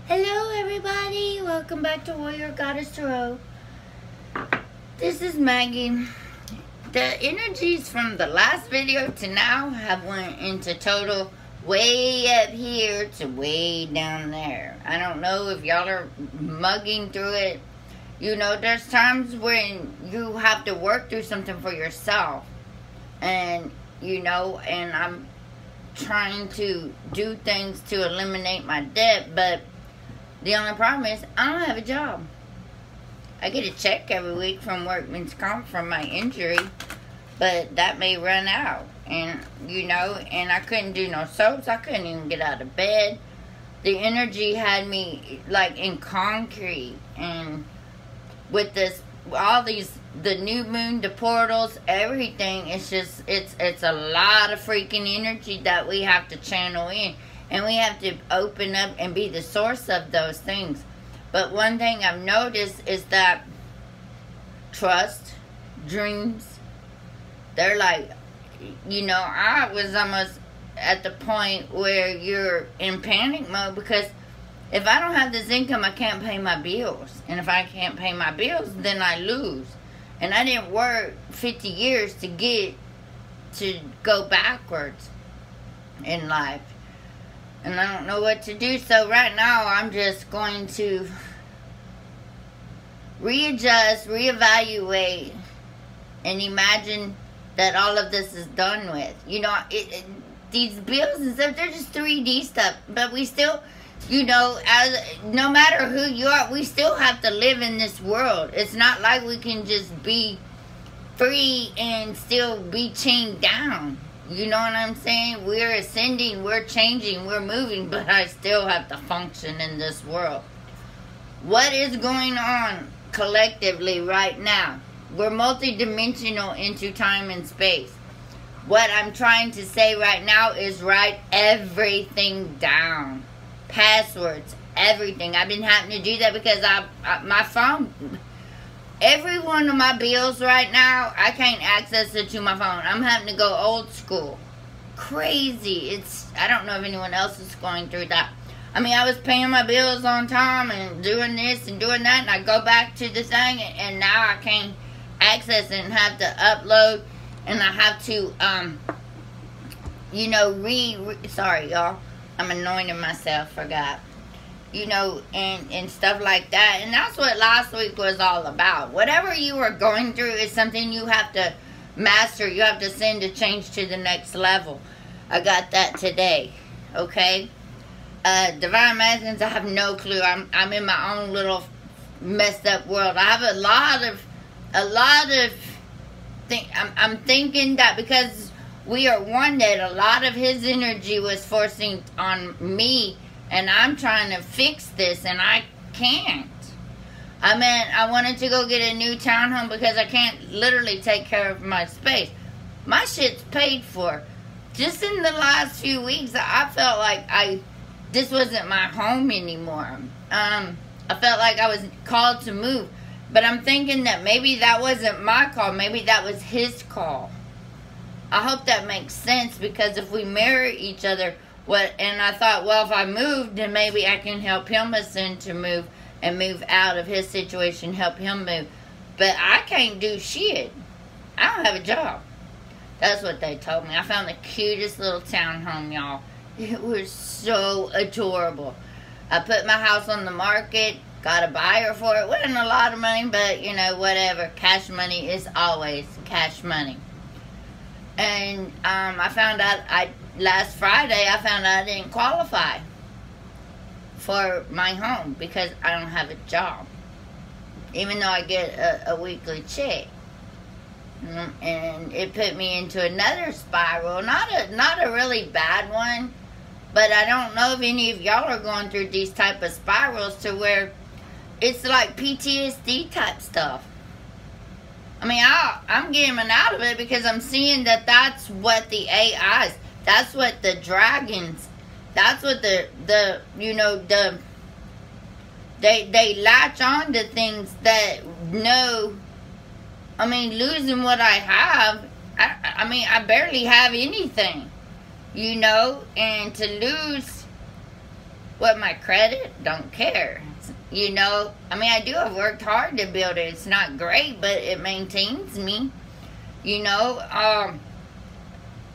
Hello everybody, welcome back to Warrior Goddess Tarot. This is Maggie. The energies from the last video to now have went into total way up here to way down there. I don't know if y'all are mugging through it. You know, there's times when you have to work through something for yourself. And, you know, and I'm trying to do things to eliminate my debt, but the only problem is I don't have a job. I get a check every week from Workman's Comp from my injury, but that may run out. And, you know, and I couldn't do no soaps. I couldn't even get out of bed. The energy had me, like, in concrete. And with this, all these, the new moon, the portals, everything, it's just, it's a lot of freaking energy that we have to channel in. And we have to open up and be the source of those things. But one thing I've noticed is that trust, dreams, they're like, you know, I was almost at the point where you're in panic mode because if I don't have this income, I can't pay my bills. And if I can't pay my bills, then I lose. And I didn't work 50 years to go backwards in life. And I don't know what to do. So right now, I'm just going to readjust, reevaluate, and imagine that all of this is done with. You know, these bills and stuff, they're just 3D stuff. But we still, you know, no matter who you are, we still have to live in this world. It's not like we can just be free and still be chained down. You know what I'm saying? We're ascending, we're changing, we're moving, but I still have to function in this world. What is going on collectively right now? We're multidimensional into time and space. What I'm trying to say right now is write everything down. Passwords, everything. I've been having to do that because my phone... Every one of my bills right now, I can't access it to my phone. I'm having to go old school. Crazy. I don't know if anyone else is going through that. I mean, I was paying my bills on time and doing this and doing that, and I go back to the thing, and now I can't access it and have to upload, and I have to, you know, sorry, y'all. I'm anointing myself, forgot. You know, and stuff like that. And that's what last week was all about. Whatever you are going through is something you have to master. You have to send a change to the next level. I got that today. Okay? Divine Masculines, I have no clue. I'm in my own little messed up world. I have a lot of I'm thinking that because we are one, that a lot of his energy was forcing on me. And I'm trying to fix this, and I can't. I mean, I wanted to go get a new townhome because I can't literally take care of my space. My shit's paid for. Just in the last few weeks, I felt like this wasn't my home anymore. I felt like I was called to move. But I'm thinking that maybe that wasn't my call. Maybe that was his call. I hope that makes sense, because if we mirror each other... And I thought, well, if I moved, then maybe I can help him ascend to move and move out of his situation, help him move. But I can't do shit. I don't have a job. That's what they told me. I found the cutest little townhome, y'all. It was so adorable. I put my house on the market, got a buyer for it. Wasn't a lot of money, but, you know, whatever. Cash money is always cash money. And I found out last Friday, I found out I didn't qualify for my home because I don't have a job, even though I get a weekly check. And it put me into another spiral, not a really bad one, but I don't know if any of y'all are going through these type of spirals to where it's like PTSD type stuff. I mean, I'm getting out of it because I'm seeing that that's what the AIs, that's what the dragons, that's what the you know, they latch on to things that know. I mean, losing what I have, I mean, I barely have anything, you know, and to lose What, my credit? Don't care. You know, I mean, I do have worked hard to build it. It's not great, but it maintains me. You know,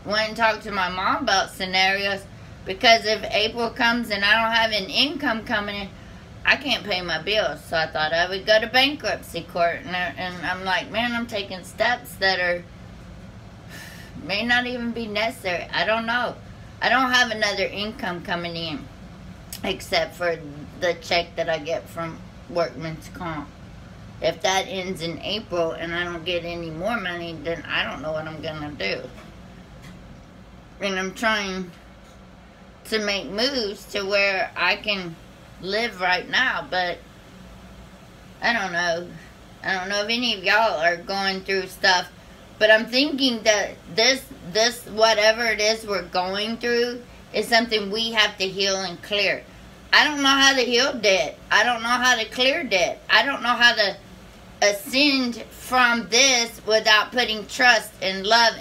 went and talked to my mom about scenarios, because if April comes and I don't have an income coming in, I can't pay my bills. So I thought I would go to bankruptcy court. And I'm like, man, I'm taking steps that may not even be necessary. I don't know. I don't have another income coming in except for the check that I get from Workman's Comp. If that ends in April and I don't get any more money, then I don't know what I'm going to do. And I'm trying to make moves to where I can live right now, but I don't know. I don't know if any of y'all are going through stuff, but I'm thinking that this whatever it is we're going through is something we have to heal and clear. I don't know how to heal debt. I don't know how to clear debt. I don't know how to ascend from this without putting trust and love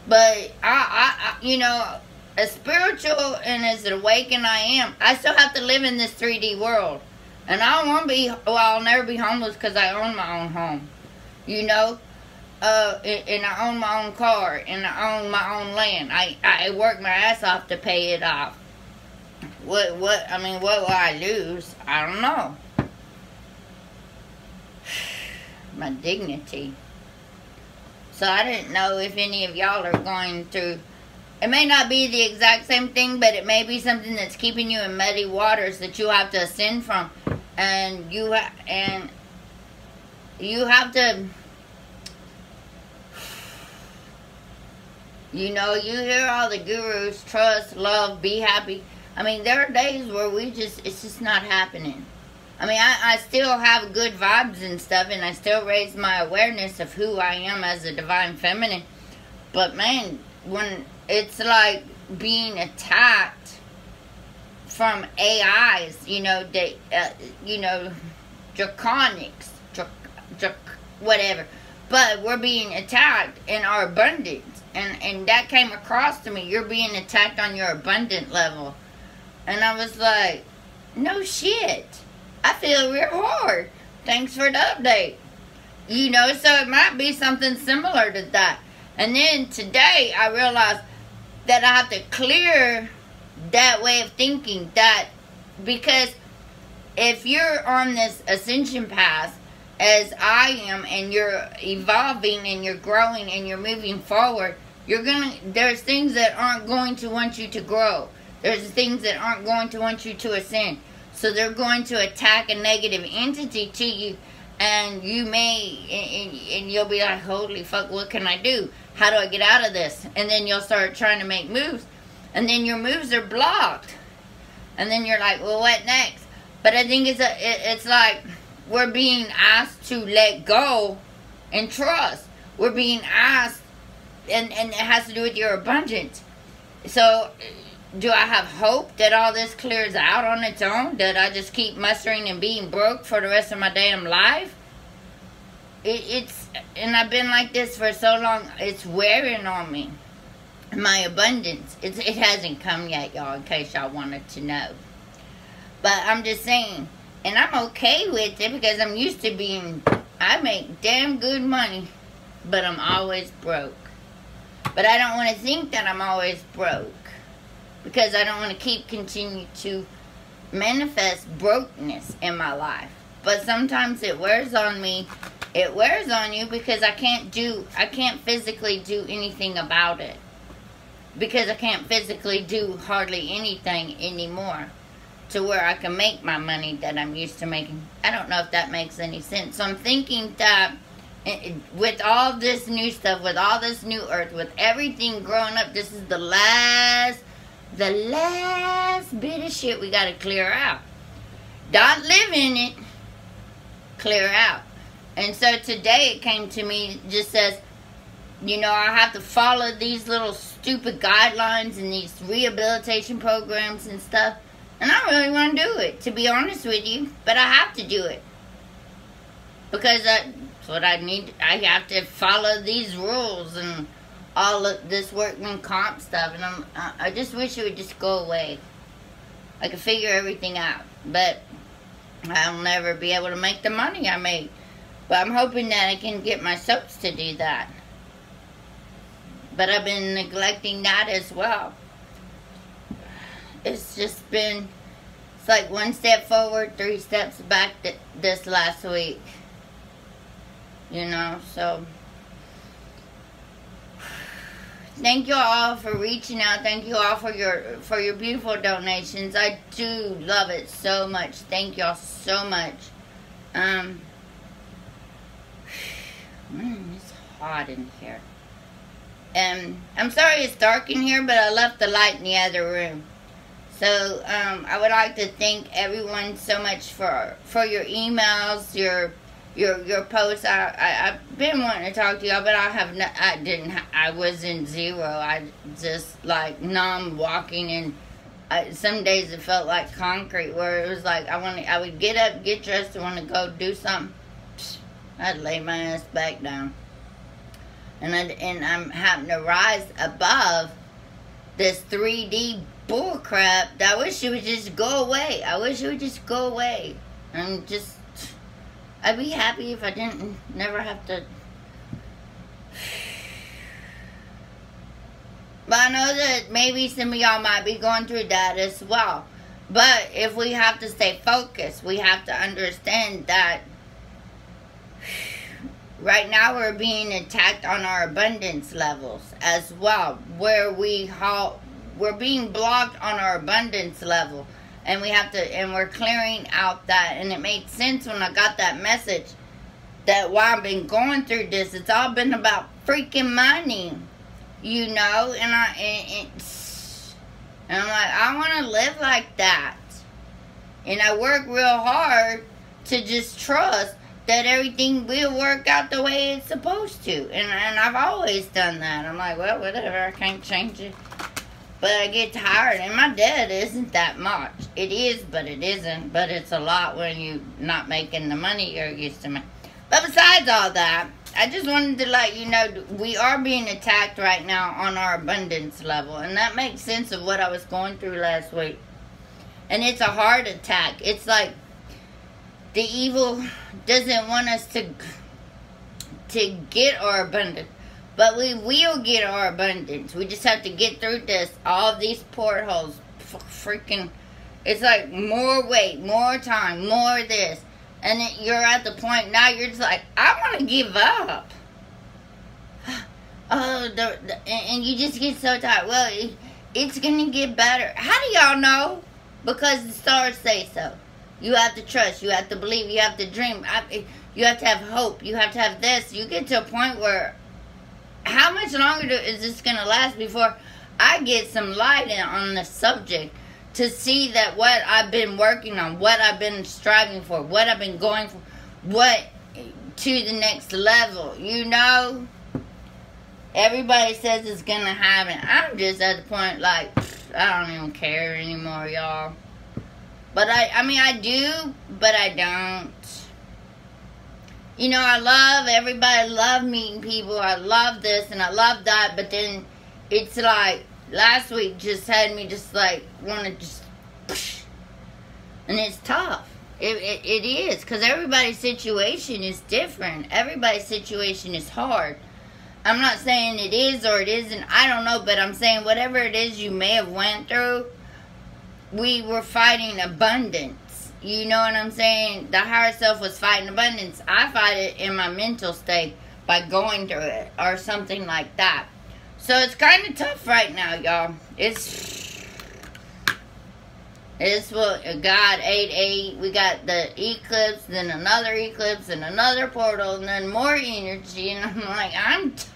but I you know, as spiritual and as awakened I am, I still have to live in this 3D world. And I don't want to be, well, I'll never be homeless because I own my own home. You know? And I own my own car. And I own my own land. I work my ass off to pay it off. What will I lose? I don't know. My dignity. So I didn't know if any of y'all are going through. It may not be the exact same thing, but it may be something that's keeping you in muddy waters that you have to ascend from, and you have to. You know, you hear all the gurus: trust, love, be happy. I mean, there are days where it's just not happening. I mean, I still have good vibes and stuff, and I still raise my awareness of who I am as a divine feminine. But man, when it's like being attacked from AIs, you know, draconics, whatever. But we're being attacked in our abundance. And that came across to me. You're being attacked on your abundant level. And I was like, no shit. I feel real hard. Thanks for the update. You know, so it might be something similar to that. And then today I realized that I have to clear that way of thinking. Because if you're on this ascension path, as I am, and you're evolving and you're growing and you're moving forward, there's things that aren't going to want you to grow. There's things that aren't going to want you to ascend. So they're going to attack a negative entity to you, and you and you'll be like, holy fuck, what can I do? How do I get out of this? And then you'll start trying to make moves, and then your moves are blocked. And then you're like, well, what next? But I think it's like we're being asked to let go and trust. We're being asked, and it has to do with your abundance. So do I have hope that all this clears out on its own? That I just keep mustering and being broke for the rest of my damn life? And I've been like this for so long, it's wearing on me. My abundance, it hasn't come yet, y'all, in case y'all wanted to know. But I'm just saying, and I'm okay with it because I'm used to I make damn good money, but I'm always broke. But I don't want to think that I'm always broke, because I don't want to continue to manifest brokenness in my life. But sometimes it wears on me. It wears on you because I can't physically do anything about it. Because I can't physically do hardly anything anymore to where I can make my money that I'm used to making. I don't know if that makes any sense. So I'm thinking that with all this new stuff, with all this new earth, with everything growing up, this is the last bit of shit we gotta clear out. Don't live in it. Clear out. And so today it came to me, it just says, you know, I have to follow these little stupid guidelines and these rehabilitation programs and stuff. And I really want to do it, to be honest with you. But I have to do it. Because that's what I need. I have to follow these rules and all of this workman comp stuff. And I just wish it would just go away. I can figure everything out. But I'll never be able to make the money I make. But I'm hoping that I can get my soaps to do that. But I've been neglecting that as well. It's just been, it's like one step forward, 3 steps back this last week. You know, so thank you all for reaching out. Thank you all for your beautiful donations. I do love it so much. Thank y'all so much. It's hot in here. I'm sorry it's dark in here, but I left the light in the other room. So I would like to thank everyone so much for your emails, your posts. I've been wanting to talk to y'all, but I was in zero. I just like numb walking, and some days it felt like concrete, where it was like I would get up, get dressed, and want to go do something. I'd lay my ass back down, and I'm having to rise above this 3D bullcrap. I wish it would just go away. I wish it would just go away, and just. I'd be happy if I didn't never have to. But I know that maybe some of y'all might be going through that as well. But if we have to stay focused, we have to understand that right now we're being attacked on our abundance levels as well, where we're being blocked on our abundance level. And we have to, and we're clearing out that. And it made sense when I got that message that while I've been going through this, it's all been about freaking money, you know. And I'm like, I want to live like that. And I work real hard to just trust that everything will work out the way it's supposed to. And I've always done that. I'm like, well, whatever, I can't change it. But I get tired, and my debt isn't that much. It is, but it isn't. But it's a lot when you're not making the money you're used to making. But besides all that, I just wanted to let you know we are being attacked right now on our abundance level. And that makes sense of what I was going through last week. And it's a hard attack. It's like the evil doesn't want us to get our abundance. But we will get our abundance. We just have to get through this. All of these portholes. Freaking. It's like more weight, more time, more this. And you're at the point now you're just like, I want to give up. And you just get so tired. Well, it's going to get better. How do y'all know? Because the stars say so. You have to trust. You have to believe. You have to dream. You have to have hope. You have to have this. You get to a point where how much longer is this going to last before I get some light on the subject to see that what I've been working on, what I've been striving for, what I've been going for, what to the next level, you know? Everybody says it's going to happen. I'm just at the point like, I don't even care anymore, y'all. But I mean, I do, but I don't. You know, I love everybody. I love meeting people. I love this and I love that. But then it's like last week just had me just like want to just. And it's tough. It is. Because everybody's situation is different. Everybody's situation is hard. I'm not saying it is or it isn't. I don't know. But I'm saying whatever it is you may have went through, we were fighting abundance. You know what I'm saying? The higher self was fighting abundance. I fight it in my mental state by going through it or something like that. So it's kind of tough right now, y'all. It's what God 8-8. We got the eclipse, then another eclipse, and another portal, and then more energy. And I'm like,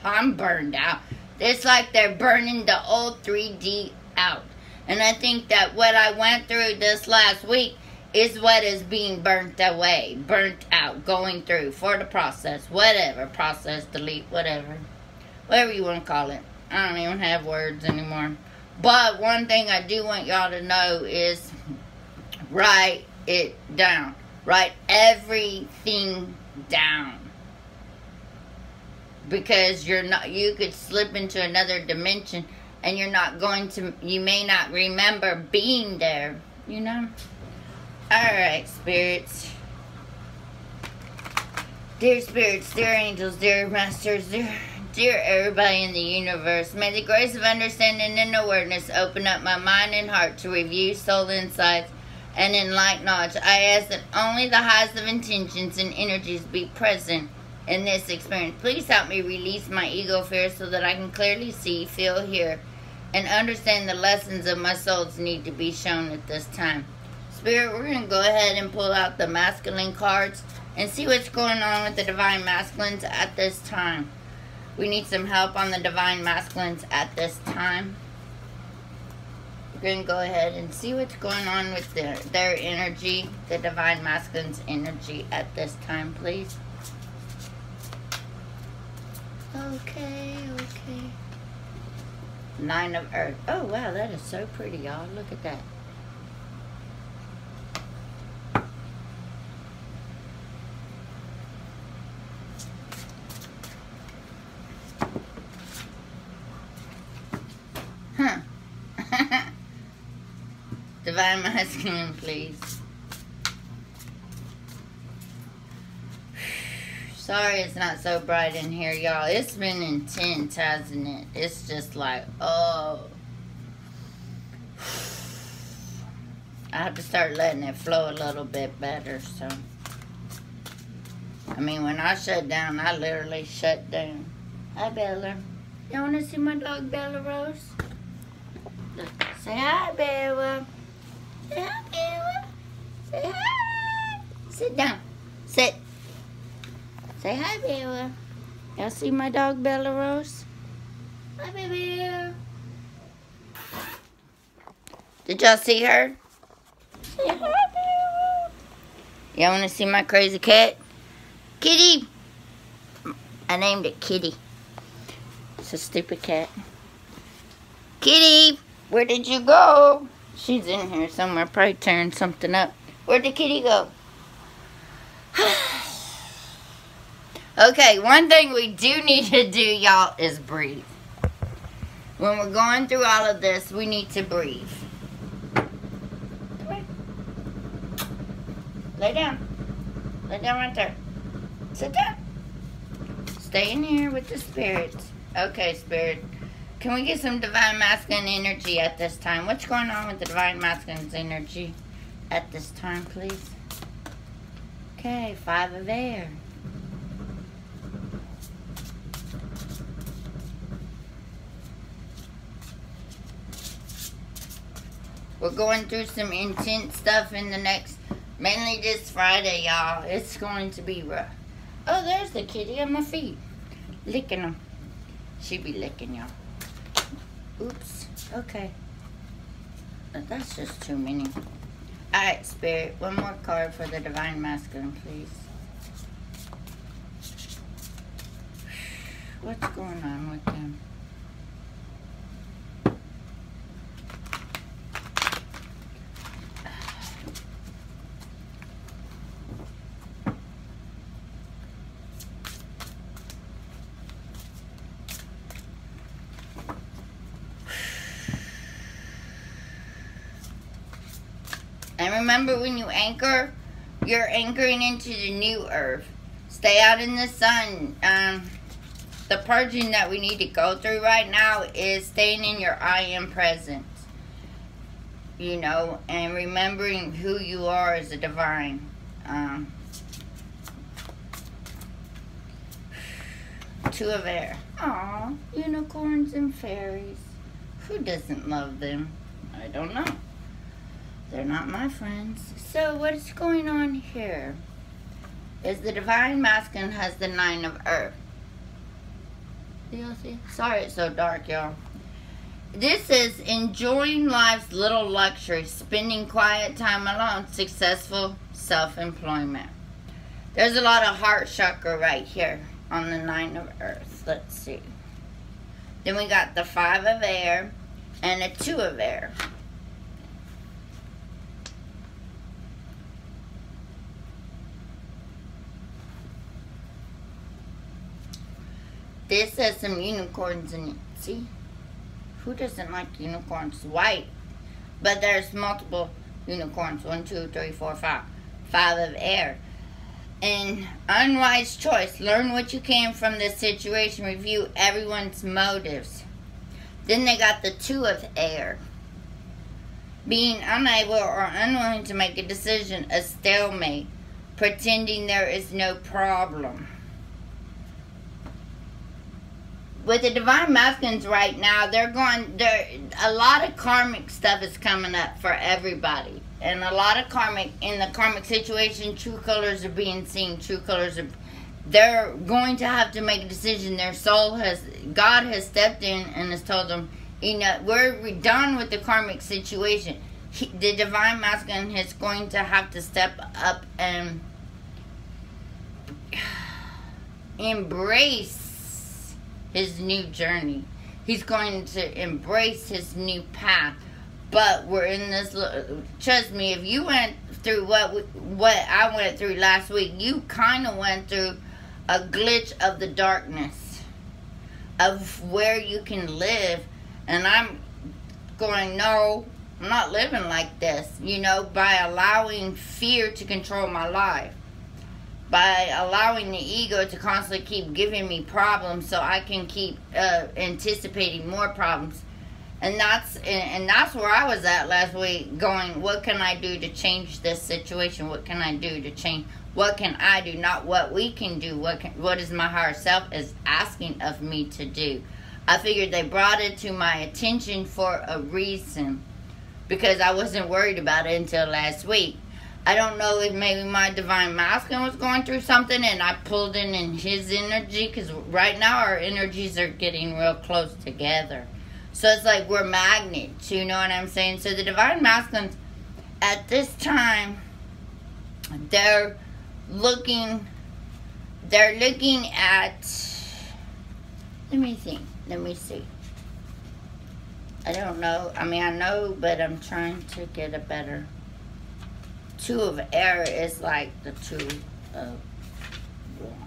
I'm burned out. It's like they're burning the old 3D out. And I think that what I went through this last week is what is being burnt away, burnt out, going through for the process, whatever, process, delete, whatever you want to call it. I don't even have words anymore. But one thing I do want y'all to know is write it down. Write everything down. Because you could slip into another dimension and you may not remember being there. you know? Alright, spirits. Dear spirits, dear angels, dear masters, dear everybody in the universe, may the grace of understanding and awareness open up my mind and heart to review soul insights and enlightened knowledge. I ask that only the highest of intentions and energies be present in this experience. Please help me release my ego fears so that I can clearly see, feel, hear, and understand the lessons of my soul's need to be shown at this time. Spirit, we're going to go ahead and pull out the masculine cards and see what's going on with the divine masculines at this time. We need some help on the divine masculines at this time. We're going to go ahead and see what's going on with their energy, the divine masculine's energy at this time, please. Okay. Nine of Earth. Oh, wow, that is so pretty, y'all. Look at that. Huh. Divine masculine, please. Sorry it's not so bright in here, y'all. It's been intense, hasn't it? It's just like, oh. I have to start letting it flow a little bit better, so. I mean, when I shut down, I literally shut down. Hi, Bella. You want to see my dog, Bella Rose? Look, say hi, Bella. Say hi, Bella. Say hi. Sit down. Sit. Say hi, Bella. Y'all see my dog, Bella Rose? Hi, baby. Did y'all see her? Say hi, Bella. Y'all want to see my crazy cat? Kitty. I named it Kitty. It's a stupid cat. Kitty, where did you go? She's in here somewhere, probably tearing something up. Where'd the kitty go? Okay, one thing we do need to do, y'all, is breathe. When we're going through all of this, we need to breathe. Come here. Lay down. Lay down right there. Sit down. Stay in here with the spirits. Okay, spirit. Can we get some divine masculine energy at this time? What's going on with the divine masculine's energy at this time, please? Okay, 5 of air. We're going through some intense stuff in the next, mainly this Friday, y'all. It's going to be rough. Oh, there's the kitty on my feet. Licking them. She be licking y'all. Oops. Okay. But that's just too many. Alright, Spirit. One more card for the divine masculine, please. What's going on with them? And remember, when you anchor, you're anchoring into the new earth. Stay out in the sun. The purging that we need to go through right now is staying in your I am presence. You know, and remembering who you are as a divine. 2 of air. Aw, unicorns and fairies. Who doesn't love them? I don't know. They're not my friends. So what's going on here is the divine masculine has the 9 of earth. Do y'all see? Sorry it's so dark, y'all. This is enjoying life's little luxuries, spending quiet time alone, successful self-employment. There's a lot of heart chakra right here on the 9 of earth. Let's see. Then we got the 5 of air and a 2 of air. This has some unicorns in it. See? Who doesn't like unicorns? White. But there's multiple Unicorns, 1, 2, 3, 4, 5. 5 of air. And unwise choice. Learn what you can from this situation. Review everyone's motives. Then they got the 2 of air. Being unable or unwilling to make a decision. A stalemate. Pretending there is no problem. With the Divine Masculines right now, a lot of karmic stuff is coming up for everybody. And a lot of in the karmic situation, true colors are being seen. They're going to have to make a decision. God has stepped in and has told them, we're done with the karmic situation. The Divine Masculine is going to have to step up and embrace his new journey. He's going to embrace his new path. But we're in this. Trust me, if you went through what I went through last week, you kind of went through a glitch of the darkness of where you can live. And I'm going, no, I'm not living like this. By allowing fear to control my life. By allowing the ego to constantly keep giving me problems so I can keep anticipating more problems. And that's where I was at last week, going, what can I do to change this situation? What can I do to change? What can I do? Not what we can do. What is my higher self is asking of me to do. I figured they brought it to my attention for a reason, because I wasn't worried about it until last week. I don't know if maybe my Divine Masculine was going through something and I pulled in his energy, because right now our energies are getting real close together. So it's like we're magnets, you know what I'm saying? So the Divine Masculines at this time, they're looking at, let me see. I don't know. I mean, I know, but I'm trying to get a better. 2 of air is like the 2 of wands.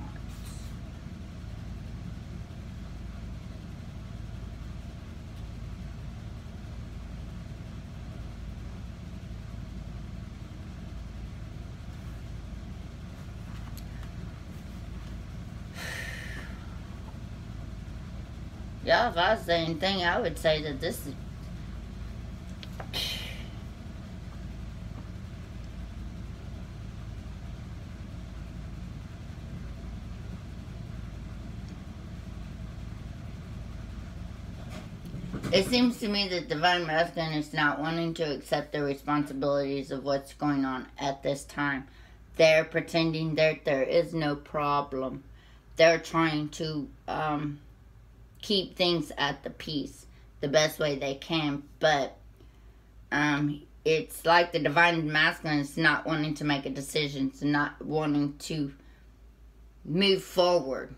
Yeah, if I was saying anything, I would say that this is. It seems to me that Divine Masculine is not wanting to accept the responsibilities of what's going on at this time. They're pretending that there is no problem. They're trying to keep things at the peace the best way they can. But it's like the Divine Masculine is not wanting to make a decision. It's not wanting to move forward.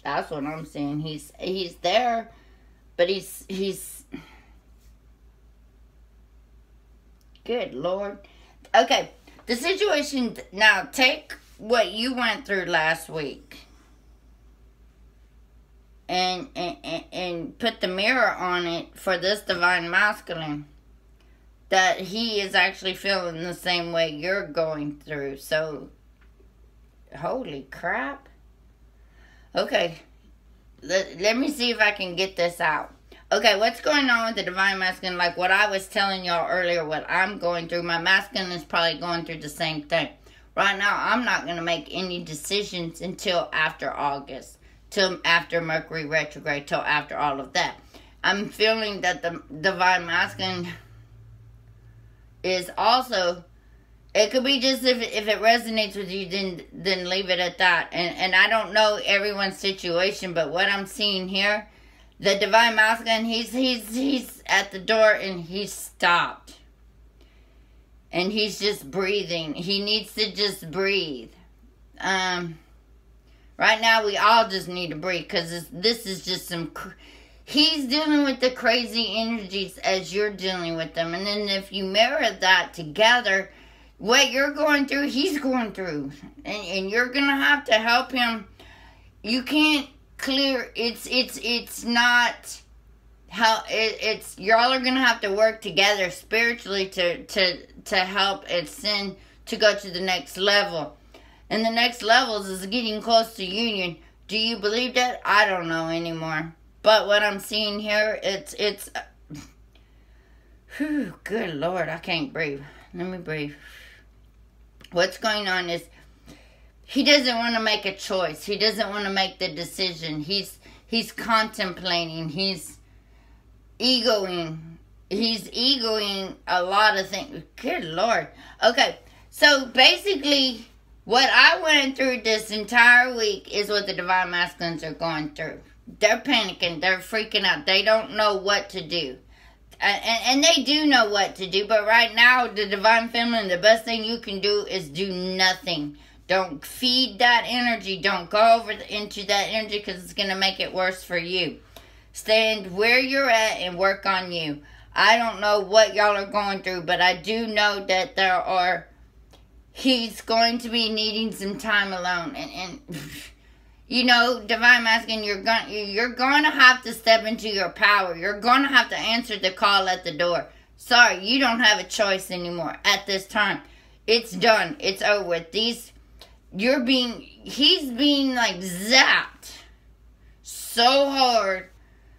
That's what I'm saying. He's there, but he's good Lord. Okay, the situation now. Take what you went through last week, and put the mirror on it for this Divine Masculine. That he is actually feeling the same way you're going through. So, holy crap. Okay, let me see if I can get this out. Okay, what's going on with the Divine Masculine? Like what I was telling y'all earlier, what I'm going through. My Masculine is probably going through the same thing. Right now, I'm not going to make any decisions until after August. Till after Mercury retrograde, till after all of that. I'm feeling that the Divine Masculine is also... It could be just if it resonates with you, then leave it at that. And I don't know everyone's situation, but what I'm seeing here, the Divine Masculine, he's at the door and he's stopped. And he's just breathing. He needs to just breathe. Right now we all just need to breathe, because this is just some... He's dealing with the crazy energies as you're dealing with them. And then if you mirror that together... What you're going through, he's going through. And you're going to have to help him. You can't clear. It's not how it's y'all are gonna have to work together spiritually to help and send to go to the next level. And the next levels is getting close to union. Do you believe that? I don't know anymore. But what I'm seeing here, it's whew, good Lord, I can't breathe. Let me breathe. What's going on is he doesn't want to make a choice. He doesn't want to make the decision. He's contemplating. He's egoing. He's egoing a lot of things. Good Lord. Okay, so basically, what I went through this entire week is what the Divine Masculines are going through. They're panicking. They're freaking out. They don't know what to do. And they do know what to do. But right now, the Divine Feminine, the best thing you can do is do nothing. Don't feed that energy. Don't go over into that energy because it's going to make it worse for you. Stand where you're at and work on you. I don't know what y'all are going through, but I do know that he's going to be needing some time alone. And you know, Divine Masculine, you're going to have to step into your power. You're going to have to answer the call at the door. Sorry, you don't have a choice anymore at this time. It's done. It's over with. He's being like zapped so hard,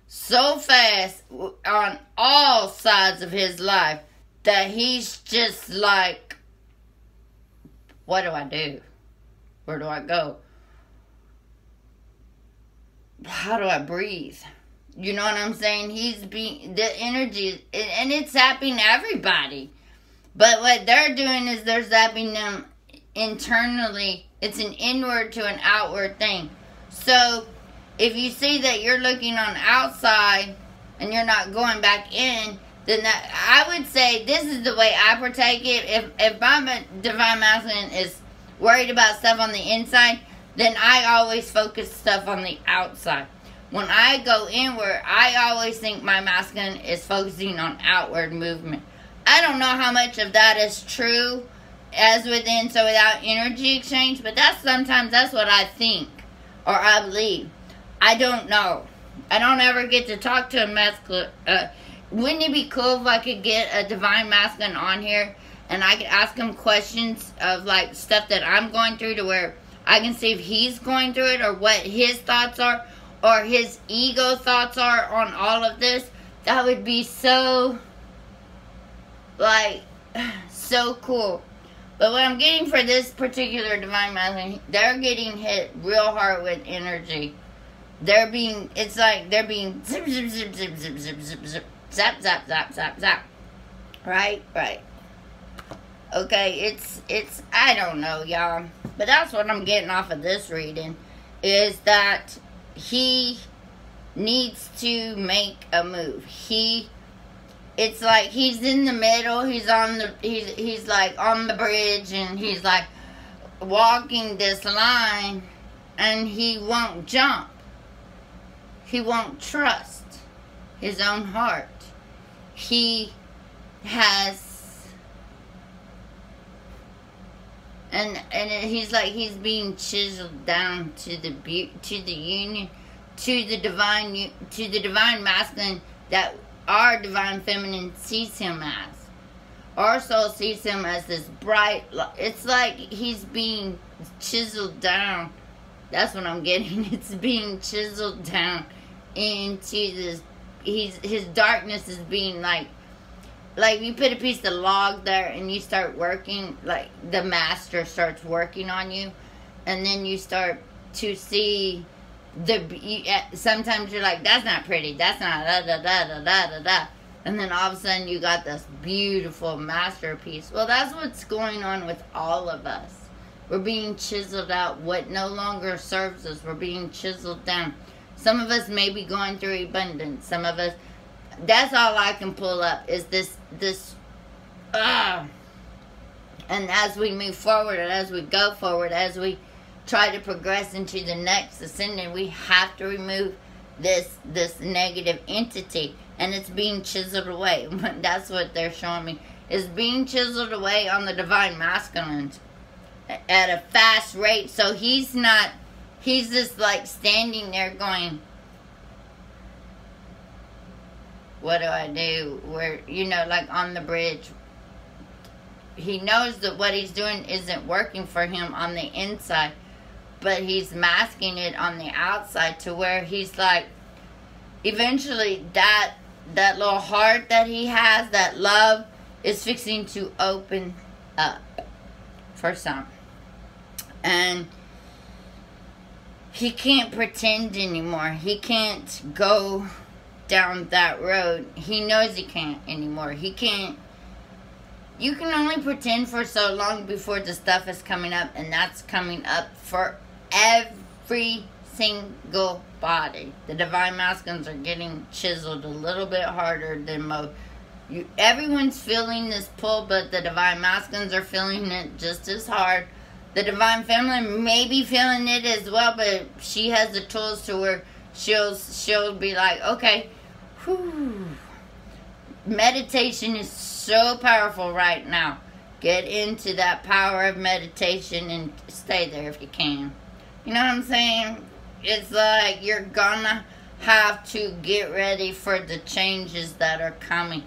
so fast on all sides of his life that he's just like, what do I do? Where do I go? How do I breathe? You know what I'm saying? The energy, and it's zapping everybody. But what they're doing is they're zapping them internally. It's an inward to an outward thing. So, if you see that you're looking on outside and you're not going back in, then I would say this is the way I partake it. If my Divine Masculine is worried about stuff on the inside, then I always focus stuff on the outside. When I go inward, I always think my masculine is focusing on outward movement. I don't know how much of that is true as within, so without energy exchange, but sometimes that's what I think or I believe. I don't know. I don't ever get to talk to a masculine. Wouldn't it be cool if I could get a Divine Masculine on here and I could ask him questions of like stuff that I'm going through to where I can see if he's going through it or what his thoughts are or his ego thoughts are on all of this? That would be so, like, so cool. But what I'm getting for this particular Divine Masculine, they're getting hit real hard with energy. It's like they're being zip, zip, zip, zip, zip, zip, zip, zip, zap, zap, zap, zap, zap. Right. Okay, it's, I don't know, y'all. But that's what I'm getting off of this reading, is that he needs to make a move. It's like he's in the middle, he's like on the bridge, and he's like walking this line, and he won't jump. He won't trust his own heart. He has, and he's being chiseled down to the union, to the divine masculine that our Divine Feminine sees him as. Our soul sees him as this bright, it's like he's being chiseled down. That's what I'm getting. It's being chiseled down into this. His darkness is being like you put a piece of log there and you start working, like the master starts working on you, and then you start to see sometimes you're like, that's not pretty, that's not da da da da da da da, and then all of a sudden you got this beautiful masterpiece. Well, that's what's going on with all of us. We're being chiseled out. What no longer serves us, we're being chiseled down. Some of us may be going through abundance. Some of us, that's all I can pull up is this. And as we move forward, and as we go forward, as we try to progress into the next ascendant, we have to remove this negative entity, and it's being chiseled away. That's what they're showing me, is being chiseled away on the Divine Masculines at a fast rate. So he's not he's just like standing there going, what do I do? Where, you know, like on the bridge. He knows that what he's doing isn't working for him on the inside, but he's masking it on the outside to where he's like, eventually that little heart that he has, that love, is fixing to open up for some. And he can't pretend anymore. He can't go down that road. He knows he can't anymore. He can't. You can only pretend for so long before the stuff is coming up, and that's coming up for every single body. The divine masculines are getting chiseled a little bit harder than most. Everyone's feeling this pull, but the divine masculines are feeling it just as hard. The divine feminine may be feeling it as well, but she has the tools to where she'll be like, okay, whew. Meditation is so powerful right now. Get into that power of meditation and stay there if you can. You know what I'm saying? It's like you're gonna have to get ready for the changes that are coming.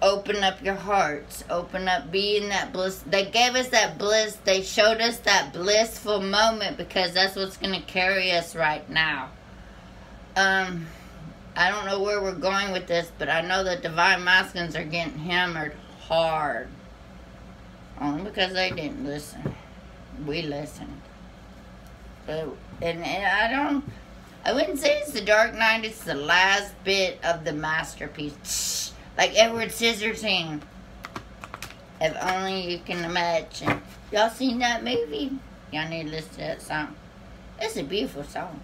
Open up your hearts. Open up, be in that bliss. They gave us that bliss. They showed us that blissful moment because that's what's going to carry us right now. I don't know where we're going with this, but I know that divine masculines are getting hammered hard. Only because they didn't listen. We listened. But, and I wouldn't say it's the Dark Knight. It's the last bit of the masterpiece. Like Edward Scissorhands. If only you can imagine. Y'all seen that movie? Y'all need to listen to that song. It's a beautiful song.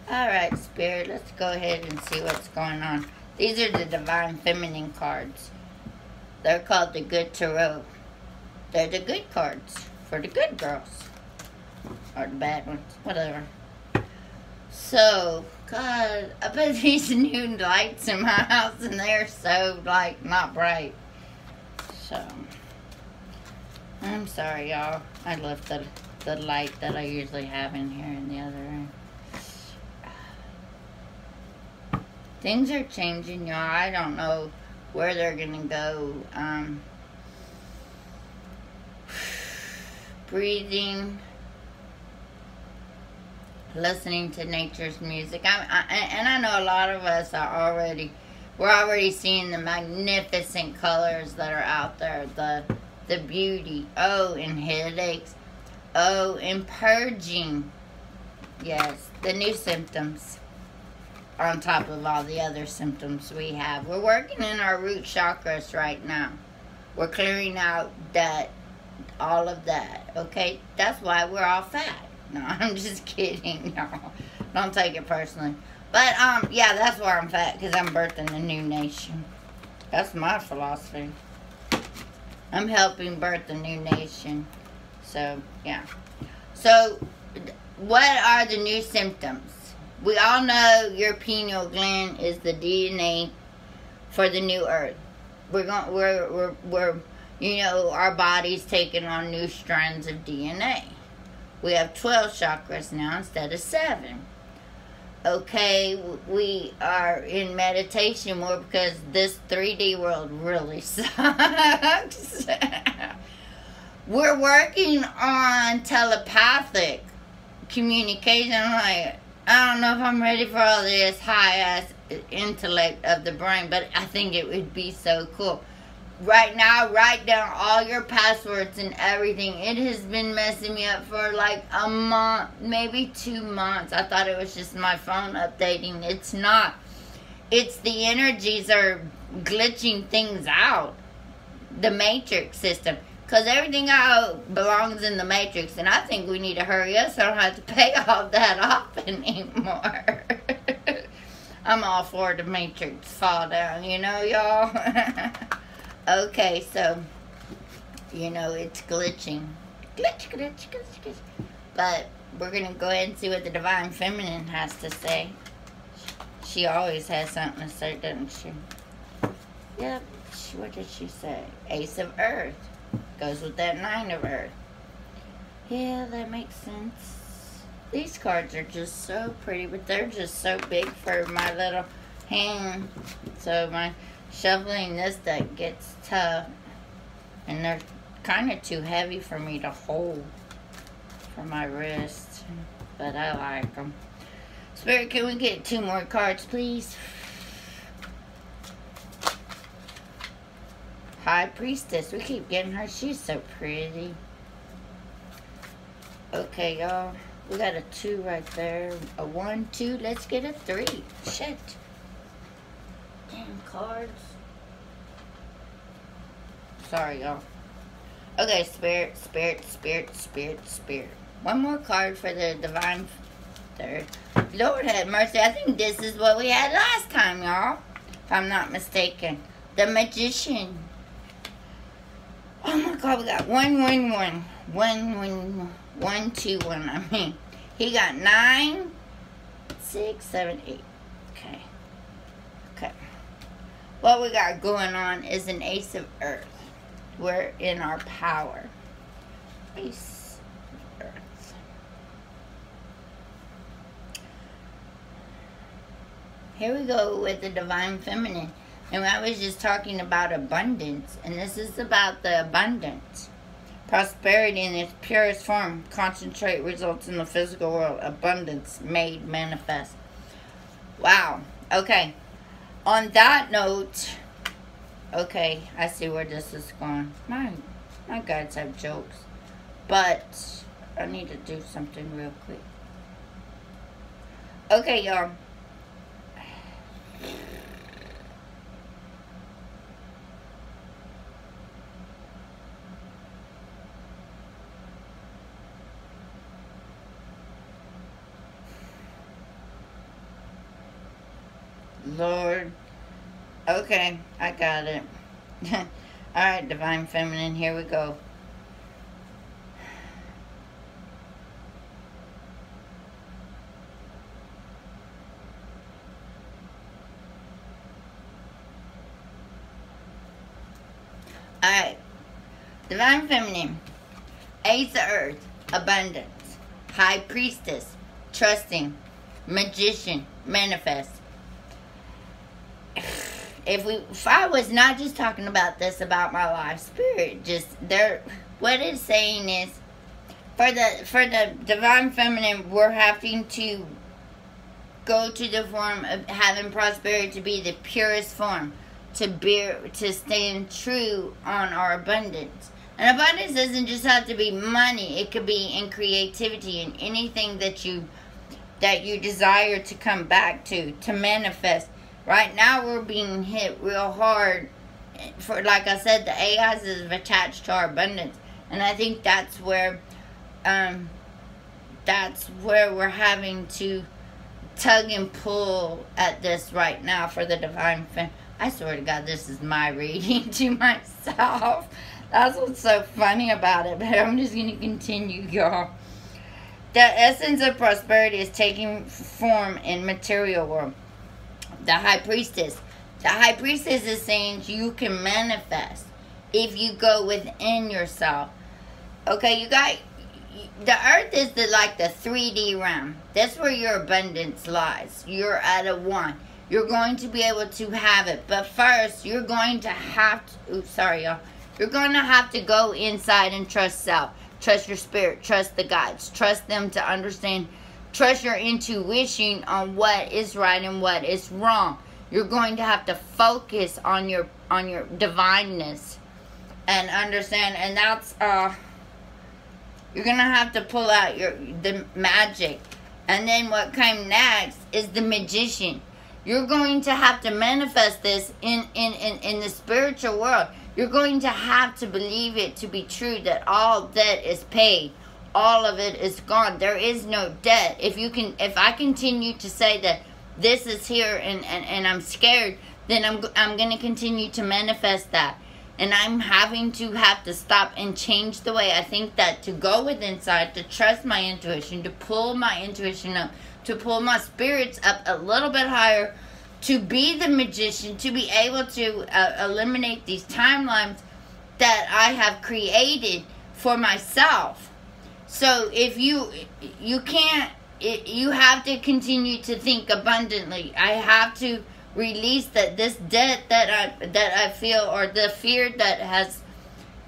Alright, Spirit, let's go ahead and see what's going on. These are the Divine Feminine cards. They're called the Good Tarot. They're the good cards for the good girls. Or the bad ones, whatever. So, God, I put these new lights in my house and they're so, like, not bright. So, I'm sorry, y'all. I left the light that I usually have in here in the other room. Things are changing, y'all. I don't know where they're gonna go. Breathing, listening to nature's music. And I know a lot of us are we're already seeing the magnificent colors that are out there, the beauty. Oh, and headaches. Oh, and purging. Yes, the new symptoms. On top of all the other symptoms we have. We're working in our root chakras right now. We're clearing out all of that, okay? That's why we're all fat. No, I'm just kidding, y'all. Don't take it personally. But, yeah, that's why I'm fat, because I'm birthing a new nation. That's my philosophy. I'm helping birth a new nation. So, yeah. So, what are the new symptoms? We all know your pineal gland is the DNA for the new earth. We're you know, our body's taking on new strands of DNA. We have 12 chakras now instead of 7. Okay, we are in meditation more because this 3D world really sucks. We're working on telepathic communication. Like, I don't know if I'm ready for all this high-ass intellect of the brain, but I think it would be so cool. Right now, write down all your passwords and everything. It has been messing me up for like a month, maybe 2 months. I thought it was just my phone updating. It's not. It's the energies are glitching things out. The matrix system. Because everything belongs in the matrix. And I think we need to hurry up so I don't have to pay all that off anymore. I'm all for the matrix fall down, you know, y'all? Okay, so, you know, it's glitching. Glitch, glitch, glitch, glitch. But we're going to go ahead and see what the Divine Feminine has to say. She always has something to say, doesn't she? Yep. What did she say? Ace of Earth. Goes with that 9 of Earth. Yeah, that makes sense. These cards are just so pretty, but they're just so big for my little hand. So my shuffling this deck gets tough. And they're kind of too heavy for me to hold for my wrist. But I like them. Spirit, can we get 2 more cards, please? High Priestess. We keep getting her. She's so pretty. Okay, y'all. We got a 2 right there. A 1, 2. Let's get a 3. Shit. Damn cards. Sorry, y'all. Okay, Spirit, Spirit, Spirit, Spirit, Spirit. 1 more card for the Divine Third. Lord have mercy. I think this is what we had last time, y'all. If I'm not mistaken. The Magician. Oh my God, we got 1, 1, 1. 1, 1, 1, 2, 1. I mean, he got 9, 6, 7, 8. Okay. Okay. What we got going on is an Ace of Earth. We're in our power. Ace of Earth. Here we go with the Divine Feminine. And I was just talking about abundance. And this is about the abundance. Prosperity in its purest form. Concentrate results in the physical world. Abundance made manifest. Wow. Okay. On that note, okay, I see where this is going. My guides have jokes. But I need to do something real quick. Okay, y'all. Lord. Okay, I got it. Alright, Divine Feminine, here we go. Alright. Divine Feminine. Ace of Earth. Abundance. High Priestess. Trusting. Magician. Manifest. If I was not just talking about this about my life, Spirit just there, what it's saying is for the Divine Feminine, we're having to go to the form of having prosperity to be the purest form, to stand true on our abundance. And abundance doesn't just have to be money; it could be in creativity and anything that you desire to come back to manifest. Right now, we're being hit real hard for, like I said, the AIs is attached to our abundance, and I think that's where we're having to tug and pull at this right now for the Divine Feminine. I swear to God, this is my reading to myself. That's what's so funny about it, but I'm just going to continue, y'all. The essence of prosperity is taking form in material world. The High Priestess. The High Priestess is saying you can manifest if you go within yourself. Okay, you got the earth is like the 3D realm. That's where your abundance lies. You're at a 1. You're going to be able to have it. But first, you're going to have to, oops, sorry, y'all. You're going to have to go inside and trust self. Trust your spirit. Trust the guides. Trust them to understand. Trust your intuition on what is right and what is wrong. You're going to have to focus on your divineness and understand. And that's you're gonna have to pull out the magic. And then what came next is the Magician. You're going to have to manifest this in the spiritual world. You're going to have to believe it to be true that all debt is paid. All of it is gone. There is no debt. If I continue to say that this is here and I'm scared, then I'm going to continue to manifest that. And I'm having to stop and change the way I think, that to go with inside, to trust my intuition, to pull my intuition up, to pull my spirits up a little bit higher, to be the Magician, to be able to eliminate these timelines that I have created for myself. So if you can't you have to continue to think abundantly. I have to release that this debt that I feel, or the fear that has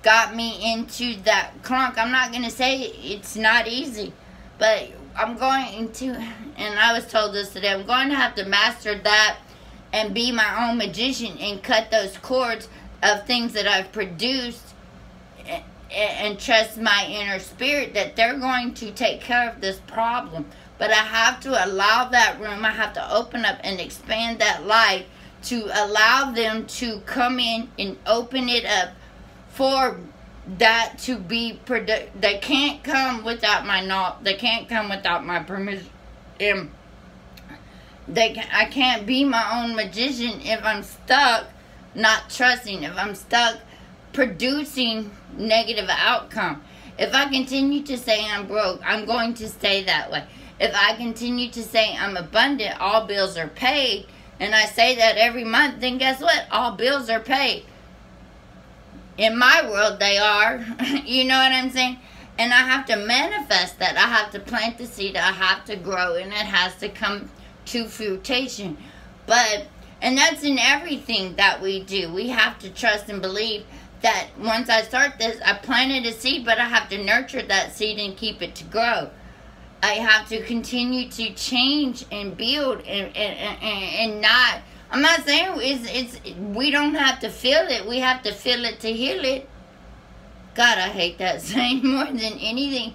got me into that clunk. I'm not going to say it's not easy, but I'm going to, and I was told this today, I'm going to have to master that and be my own magician and cut those cords of things that I've produced, and trust my inner spirit that they're going to take care of this problem. But I have to allow that room. I have to open up and expand that light to allow them to come in and open it up for that to be they can't come without my they can't come without my permission. I can't be my own magician if I'm stuck not trusting, if I'm stuck producing negative outcome. If I continue to say I'm broke, I'm going to stay that way. If I continue to say I'm abundant, all bills are paid, and I say that every month, then guess what? All bills are paid. In my world, they are. You know what I'm saying? And I have to manifest that. I have to plant the seed. I have to grow, and it has to come to fruition. And that's in everything that we do. We have to trust and believe that once I start this, I planted a seed, but I have to nurture that seed and keep it to grow. I have to continue to change and build and not. I'm not saying it's we don't have to feel it. We have to feel it to heal it. God, I hate that saying more than anything.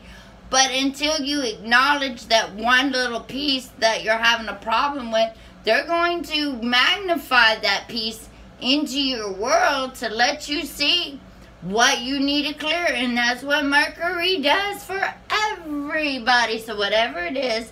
But until you acknowledge that one little piece that you're having a problem with, they're going to magnify that piece into your world to let you see what you need to clear. And that's what Mercury does for everybody. So whatever it is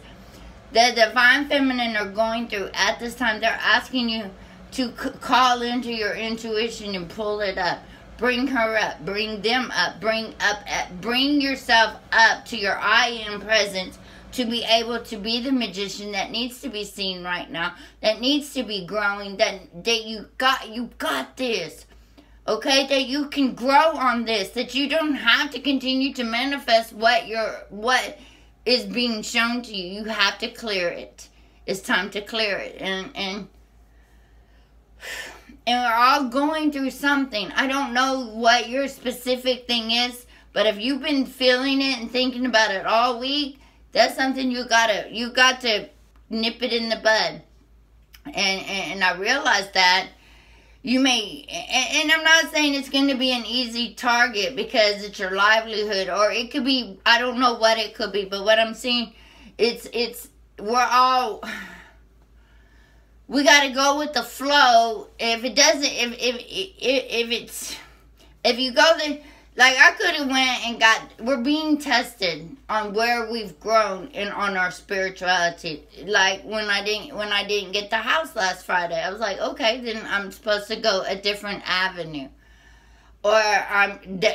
the Divine Feminine are going through at this time, they're asking you to call into your intuition and pull it up. Bring her up. Bring them up. Bring yourself up to your I Am presence to be able to be the magician that needs to be seen right now, that needs to be growing, that you got this. Okay, that you can grow on this, that you don't have to continue to manifest what is being shown to you. You have to clear it. It's time to clear it. And we're all going through something. I don't know what your specific thing is, but if you've been feeling it and thinking about it all week, that's something you got to nip it in the bud. And I realized that you may, and I'm not saying it's going to be an easy target because it's your livelihood, or it could be, I don't know what it could be, but what I'm seeing, we got to go with the flow. If it doesn't, if you go there, like I could have went and we're being tested on where we've grown and on our spirituality. Like when I didn't get the house last Friday, I was like, okay, then I'm supposed to go a different avenue. Or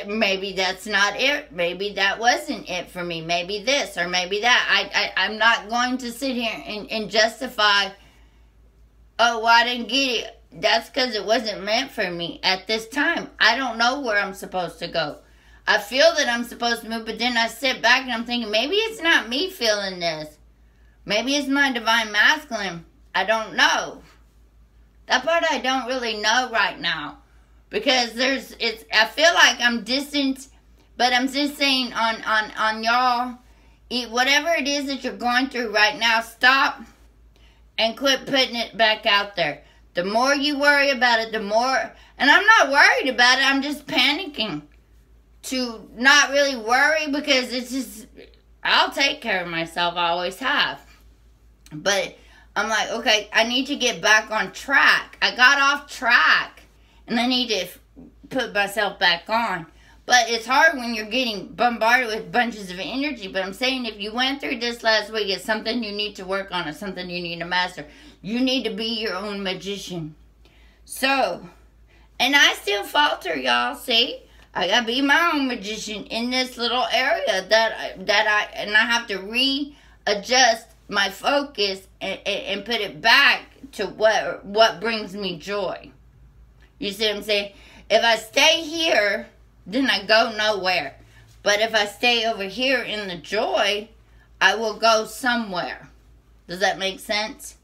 maybe that's not it. Maybe that wasn't it for me. Maybe this or maybe that. I'm not going to sit here and justify, oh, well, I didn't get it. That's because it wasn't meant for me at this time. I don't know where I'm supposed to go. I feel that I'm supposed to move, but then I sit back and I'm thinking, maybe it's not me feeling this. Maybe it's my Divine Masculine. I don't know. That part I don't really know right now. Because I feel like I'm distant, but I'm just saying on y'all, whatever it is that you're going through right now, stop and quit putting it back out there. The more you worry about it, the more... And I'm not worried about it. I'm just panicking to not really worry because it's just... I'll take care of myself. I always have. But I'm like, okay, I need to get back on track. I got off track. And I need to put myself back on. But it's hard when you're getting bombarded with bunches of energy. But I'm saying if you went through this last week, it's something you need to work on. It's something you need to master. You need to be your own magician. So, and I still falter, y'all. See? I got to be my own magician in this little area and I have to readjust my focus and put it back to what brings me joy. You see what I'm saying? If I stay here, then I go nowhere. But if I stay over here in the joy, I will go somewhere. Does that make sense?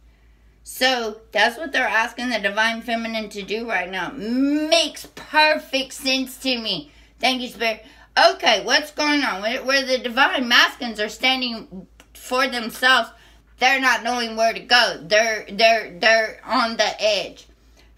So that's what they're asking the Divine Feminine to do right now. Makes perfect sense to me. Thank you, Spirit. Okay, what's going on? Where the Divine Masculines are standing for themselves, they're not knowing where to go. They're on the edge.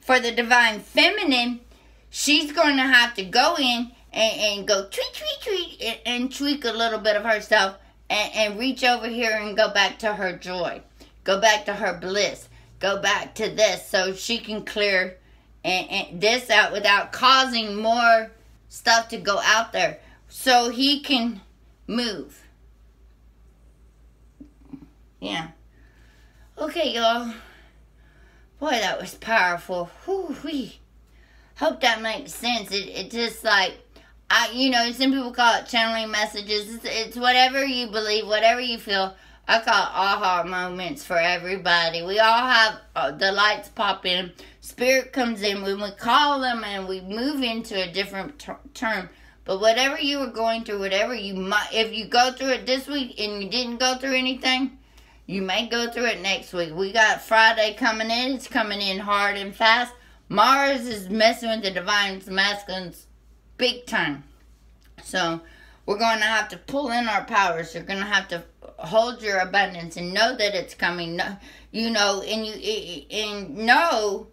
For the Divine Feminine, she's going to have to go in and go tweet, and tweak a little bit of herself and reach over here and go back to her joy. Go back to her bliss. Go back to this so she can clear and this out without causing more stuff to go out there. So he can move. Yeah. Okay, y'all. Boy, that was powerful. Whew-wee. Hope that makes sense. It just like, some people call it channeling messages. It's whatever you believe, whatever you feel. I call it aha moments for everybody. We all have the lights pop in. Spirit comes in when we call them and we move into a different term. But whatever you were going through, whatever you might, if you go through it this week and you didn't go through anything, you may go through it next week. We got Friday coming in. It's coming in hard and fast. Mars is messing with the Divine Masculines big time. So we're going to have to pull in our powers. You're going to have to hold your abundance and know that it's coming. And know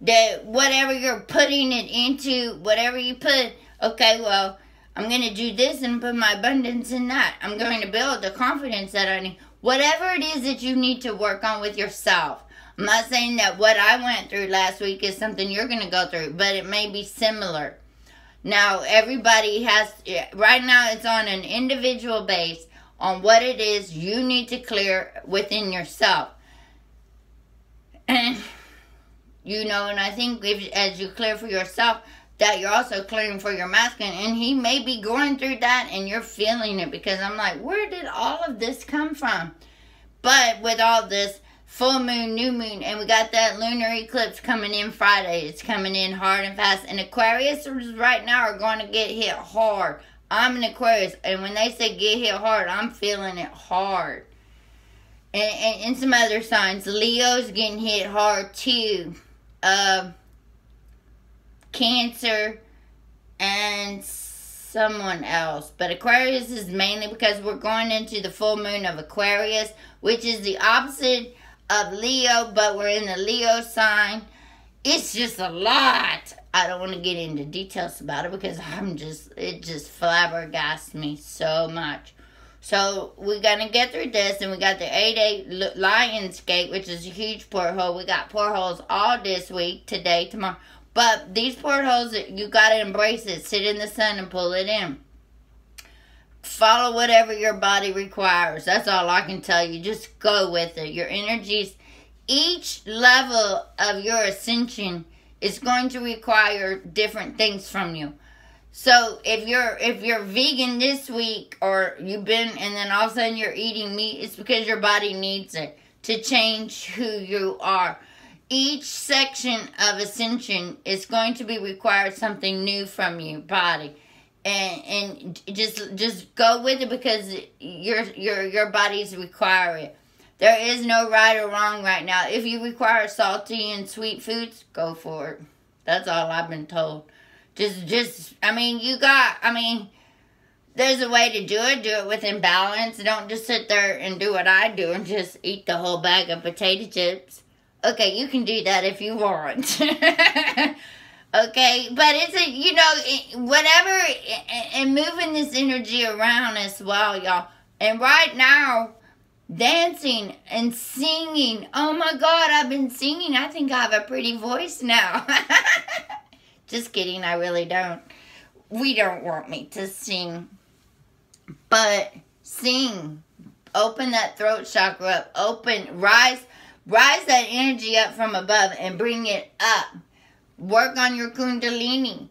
that whatever you're putting it into, whatever you put, okay, well, I'm going to do this and put my abundance in that. I'm going to build the confidence that I need. Whatever it is that you need to work on with yourself. I'm not saying that what I went through last week is something you're going to go through, but it may be similar. Now, everybody has, right now it's on an individual base on what it is you need to clear within yourself. And, and I think as you clear for yourself, that you're also clearing for your masculine. And he may be going through that and you're feeling it, because I'm like, where did all of this come from? But with all this full moon, new moon, and we got that lunar eclipse coming in Friday. It's coming in hard and fast. And Aquarius right now are going to get hit hard. I'm an Aquarius, and when they say get hit hard, I'm feeling it hard. And some other signs. Leo's getting hit hard too. Cancer and someone else. But Aquarius is mainly because we're going into the full moon of Aquarius, which is the opposite of Leo, but we're in the Leo sign. It's just a lot. I don't want to get into details about it because it just flabbergasts me so much. So we're going to get through this, and we got the 8-8 Lion's Gate, which is a huge porthole. We got portholes all this week, today, tomorrow. But these portholes, you got to embrace it. Sit in the sun and pull it in. Follow whatever your body requires. That's all I can tell you. Just go with it. Your energies, each level of your ascension is going to require different things from you. So if you're vegan this week, or you've been, and then all of a sudden you're eating meat, it's because your body needs it to change who you are. Each section of ascension is going to be required something new from your body. And just go with it, because your body's require it. There is no right or wrong right now. If you require salty and sweet foods, go for it. That's all I've been told. There's a way to do it. Do it within balance. Don't just sit there and do what I do and just eat the whole bag of potato chips. Okay, you can do that if you want. Okay, but it's whatever, and moving this energy around as well, y'all. And right now, dancing and singing. Oh my God, I've been singing. I think I have a pretty voice now. Just kidding, I really don't. We don't want me to sing. But sing. Open that throat chakra up. Rise that energy up from above and bring it up. Work on your kundalini.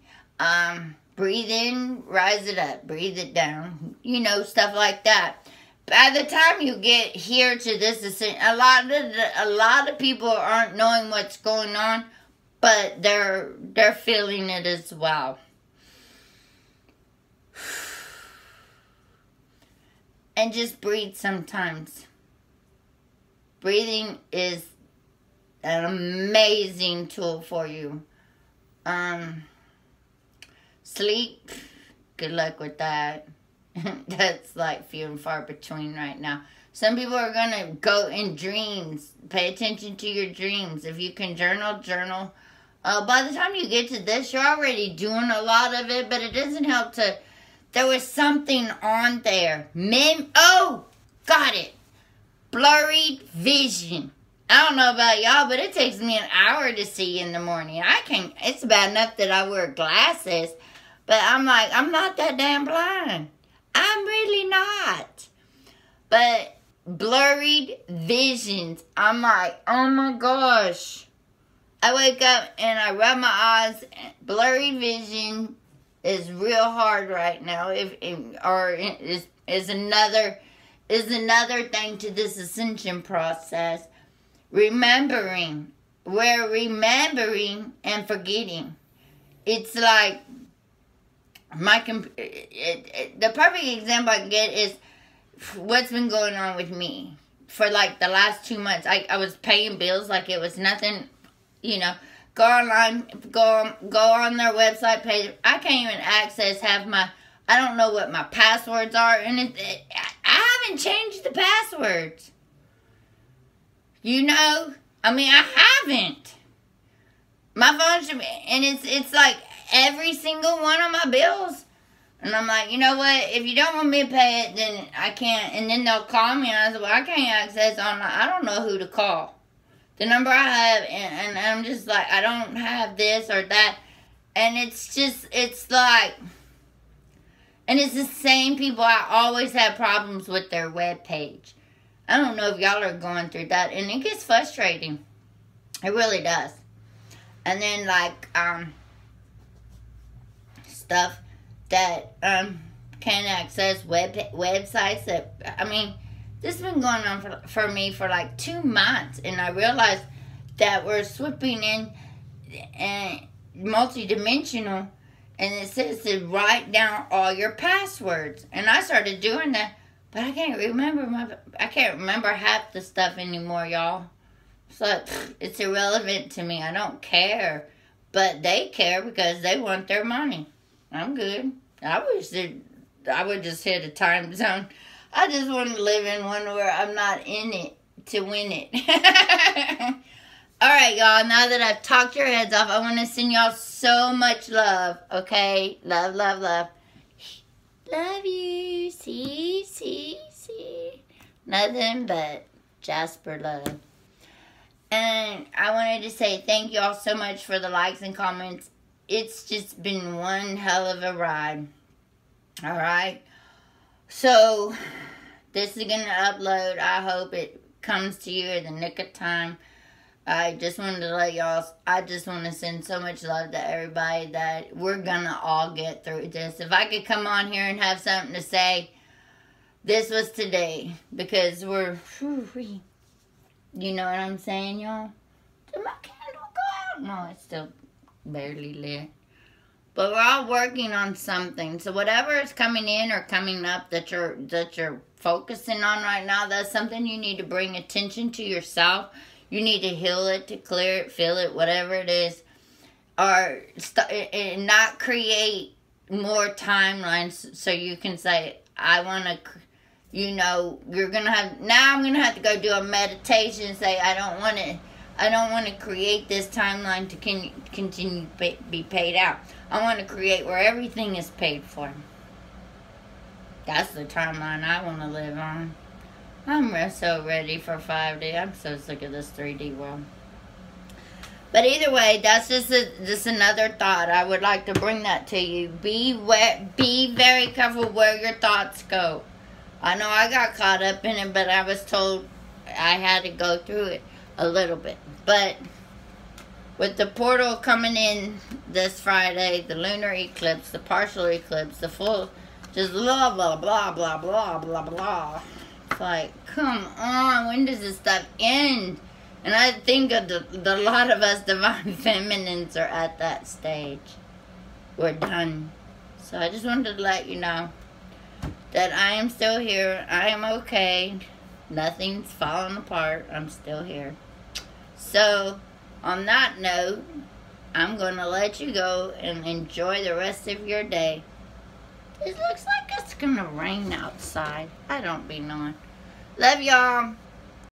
Breathe in, rise it up. Breathe it down. Stuff like that. By the time you get here to this, a lot of people aren't knowing what's going on, but they're feeling it as well. And just breathe sometimes. Breathing is an amazing tool for you. Sleep, good luck with that. That's like few and far between right now. Some people are going to go in dreams. Pay attention to your dreams. If you can journal, journal. By the time you get to this, you're already doing a lot of it, but it doesn't help to... There was something on there. Got it. Blurry vision. I don't know about y'all, but it takes me an hour to see in the morning. I can't... It's bad enough that I wear glasses, but I'm like, I'm not that damn blind. I'm really not. But blurred visions. I'm like, oh my gosh. I wake up and I rub my eyes. Blurry vision is real hard right now. Is another thing to this ascension process. Remembering. We're remembering and forgetting. It's like the perfect example I can get is what's been going on with me for like the last 2 months. I was paying bills like it was nothing, you know. Go online, go on their website page. I can't even access I don't know what my passwords are, and I haven't changed the passwords. You know, I mean, I haven't. My phone should be, and it's like every single one of my bills. And I'm like, you know what? If you don't want me to pay it, then I can't. And then they'll call me, and I said, well, I can't access online. I don't know who to call. The number I have, and I'm just like, I don't have this or that. And it's like, and it's the same people. I always have problems with their webpage. I don't know if y'all are going through that, and it gets frustrating. It really does. And then, like, stuff that can't access websites that, I mean, this has been going on for me for like 2 months, and I realized that we're slipping in multi-dimensional, and it says to write down all your passwords, and I started doing that, but I can't remember half the stuff anymore, y'all. So it's irrelevant to me. I don't care, but they care because they want their money. I'm good. I wish that I would just hit a time zone. I just want to live in one where I'm not in it to win it. Alright, y'all. Now that I've talked your heads off, I want to send y'all so much love. Okay? Love, love, love. Love you. See. Nothing but Jasper love. And I wanted to say thank y'all so much for the likes and comments. It's just been one hell of a ride. Alright? So, this is going to upload. I hope it comes to you in the nick of time. I just wanted to let y'all, I just want to send so much love to everybody that we're going to all get through this. If I could come on here and have something to say, this was today. Because we're, you know what I'm saying, y'all? Did my candle go out? No, it's still barely lit. But we're all working on something. So whatever is coming in or coming up that you're focusing on right now, that's something you need to bring attention to yourself. You need to heal it, to clear it, feel it, whatever it is. Or and not create more timelines so you can say, I want to, you know, you're going to have, now I'm going to have to go do a meditation and say, I don't want to create this timeline to continue to be paid out. I want to create where everything is paid for. That's the timeline I want to live on. I'm so ready for 5D. I'm so sick of this 3D world. But either way, that's just another thought. I would like to bring that to you. Be very careful where your thoughts go. I know I got caught up in it, but I was told I had to go through it a little bit. But with the portal coming in this Friday, the lunar eclipse, the partial eclipse, the full, just blah, blah, blah, blah, blah, blah, blah. It's like, come on, when does this stuff end? And I think the lot of us divine feminines are at that stage. We're done. So I just wanted to let you know. that I am still here. I am okay. Nothing's falling apart. I'm still here. So, on that note, I'm going to let you go and enjoy the rest of your day. It looks like it's going to rain outside. I don't be knowing. Love y'all.